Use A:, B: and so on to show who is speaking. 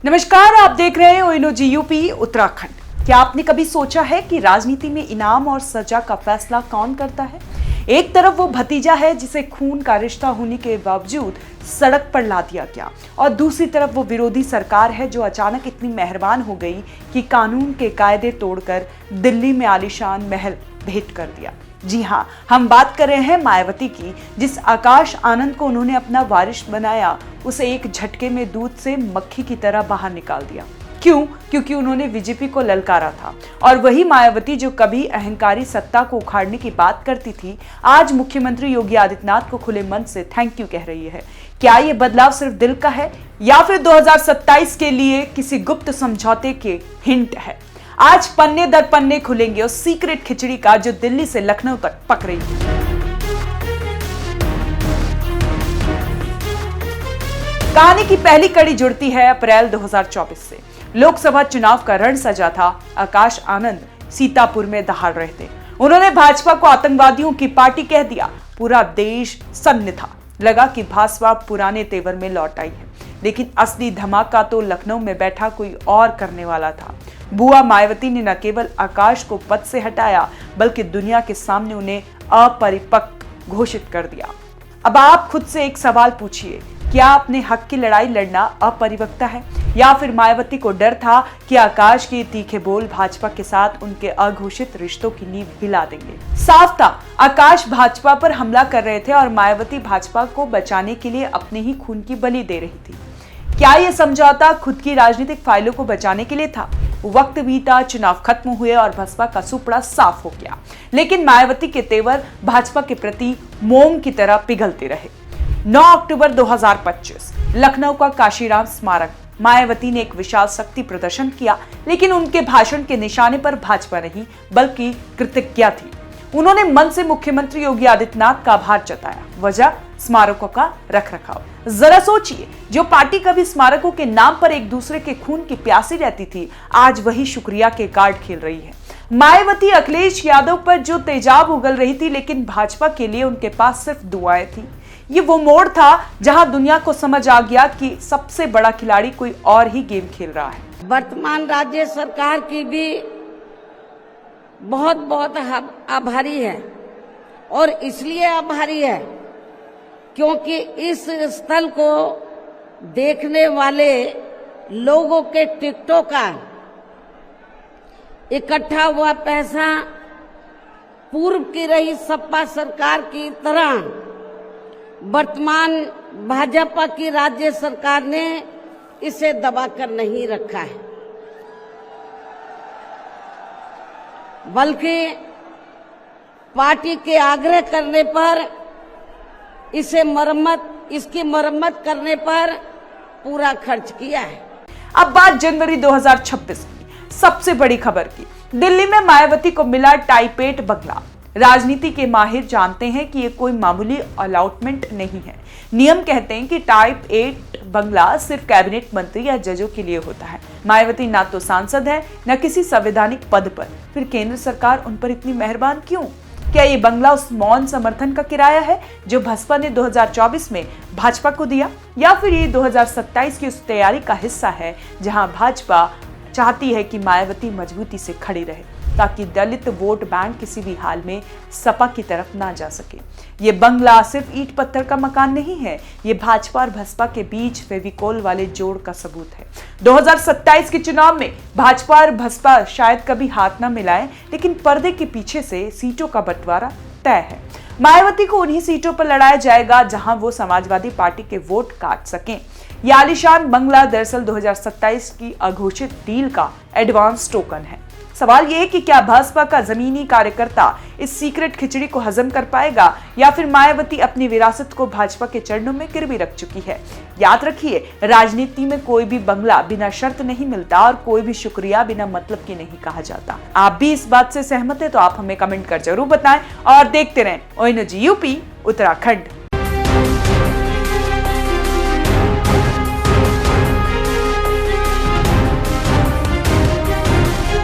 A: नमस्कार, आप देख रहे हैं ओएनओजी यूपी उत्तराखंड। क्या आपने कभी सोचा है कि राजनीति में इनाम और सजा का फैसला कौन करता है? एक तरफ वो भतीजा है जिसे खून का रिश्ता होने के बावजूद सड़क पर ला दिया गया, और दूसरी तरफ वो विरोधी सरकार है जो अचानक इतनी मेहरबान हो गई कि कानून के कायदे तोड़कर दिल्ली में आलीशान महल भेंट कर दिया। जी हाँ, हम बात कर रहे हैं मायावती की, जिस आकाश आनंद को उन्होंने अपना वारिस बनाया, उसे एक झटके में दूध से मक्खी की तरह बाहर निकाल दिया। क्यों? क्योंकि उन्होंने बीजेपी को ललकारा था। और वही मायावती जो कभी अहंकारी सत्ता को उखाड़ने की बात करती थी, आज मुख्यमंत्री योगी आदित्यनाथ को खुले मन से थैंक यू कह रही है। क्या ये बदलाव सिर्फ दिल का है या फिर 2027 के लिए किसी गुप्त समझौते के हिंट है? आज पन्ने दर पन्ने खुलेंगे उस सीक्रेट खिचड़ी का जो दिल्ली से लखनऊ तक पक रही है। कहानी की पहली कड़ी जुड़ती है अप्रैल 2024 से। लोकसभा चुनाव का रण सजा था। आकाश आनंद सीतापुर में दहाड़ रहे थे। उन्होंने भाजपा को आतंकवादियों की पार्टी कह दिया। पूरा देश सन्न था। लगा कि भाजपा पुराने तेवर में लौट आई है, लेकिन असली धमाका तो लखनऊ में बैठा कोई और करने वाला था। बुआ मायावती ने न केवल आकाश को पद से हटाया, बल्कि दुनिया के सामने उन्हें अपरिपक्व घोषित कर दिया। अब आप खुद से एक सवाल पूछिए, क्या अपने हक की लड़ाई लड़ना अपरिपक्वता है, या फिर मायावती को डर था कि आकाश के तीखे बोल भाजपा के साथ उनके अघोषित रिश्तों की नींव हिला देंगे? साफ था, आकाश भाजपा पर हमला कर रहे थे और मायावती भाजपा को बचाने के लिए अपने ही खून की बलि दे रही थी। क्या यह समझौता खुद की राजनीतिक फाइलों को बचाने के लिए था? वक्त बीता, चुनाव खत्म हुए और भाजपा का सुपड़ा साफ हो गया, लेकिन मायावती के तेवर भाजपा के प्रति मोम की तरह पिघलते रहे। 9 अक्टूबर 2025 लखनऊ का काशीराम स्मारक। मायावती ने एक विशाल शक्ति प्रदर्शन किया, लेकिन उनके भाषण के निशाने पर भाजपा नहीं बल्कि कृतज्ञता थी। उन्होंने मन से मुख्यमंत्री योगी आदित्यनाथ का आभार जताया। वजह स्मारकों का रखरखाव। जरा सोचिए, जो पार्टी कभी स्मारकों के नाम पर एक दूसरे के खून की प्यासी रहती थी, आज वही शुक्रिया के कार्ड खेल रही है। मायावती अखिलेश यादव पर जो तेजाब उगल रही थी, लेकिन भाजपा के लिए उनके पास सिर्फ दुआएं थी। ये वो मोड़ था जहां दुनिया को समझ आ गया कि सबसे बड़ा खिलाड़ी कोई और ही गेम खेल रहा है।
B: वर्तमान राज्य सरकार की भी बहुत बहुत आभारी है, और इसलिए आभारी है क्योंकि इस स्थल को देखने वाले लोगों के टिकटों का इकट्ठा हुआ पैसा पूर्व की रही सपा सरकार की तरह वर्तमान भाजपा की राज्य सरकार ने इसे दबाकर नहीं रखा है, बल्कि पार्टी के आग्रह करने पर इसकी मरम्मत करने पर पूरा खर्च किया है।
A: अब बात जनवरी 2026 की सबसे बड़ी खबर की। दिल्ली में मायावती को मिला टाइप 8 बंगला। राजनीति के माहिर जानते हैं कि ये कोई मामूली अलॉटमेंट नहीं है। नियम कहते हैं कि टाइप 8 बंगला सिर्फ कैबिनेट मंत्री या जजों के लिए होता है। मायावती ना तो सांसद है, न किसी संवैधानिक पद पर। फिर केंद्र सरकार उन पर इतनी मेहरबान क्यों? क्या ये बंगला उस मौन समर्थन का किराया है जो भाजपा ने 2024 में भाजपा को दिया, या फिर ये 2027 की उस तैयारी का हिस्सा है जहां भाजपा चाहती है कि मायावती मजबूती से खड़ी रहे, ताकि दलित वोट बैंक किसी भी हाल में सपा की तरफ ना जा सके? ये बंगला सिर्फ ईंट पत्थर का मकान नहीं है, ये भाजपा और बसपा के बीच फेविकोल वाले जोड़ का सबूत है। 2027 के चुनाव में भाजपा और बसपा शायद कभी हाथ ना मिलाएं, लेकिन पर्दे के पीछे से सीटों का बंटवारा तय है। मायावती को उन्हीं सीटों पर लड़ाया जाएगा जहां वो समाजवादी पार्टी के वोट काट सकें। यह आलीशान बंगला दरअसल 2027 की अघोषित डील का एडवांस टोकन है। सवाल यह है कि क्या भाजपा का जमीनी कार्यकर्ता इस सीक्रेट खिचड़ी को हजम कर पाएगा, या फिर मायावती अपनी विरासत को भाजपा के चरणों में गिरवी रख चुकी है? याद रखिए, राजनीति में कोई भी बंगला बिना शर्त नहीं मिलता, और कोई भी शुक्रिया बिना मतलब के नहीं कहा जाता। आप भी इस बात से सहमत है तो आप हमें कमेंट कर जरूर बताएं, और देखते रहें ओएनओजी यूपी उत्तराखंड।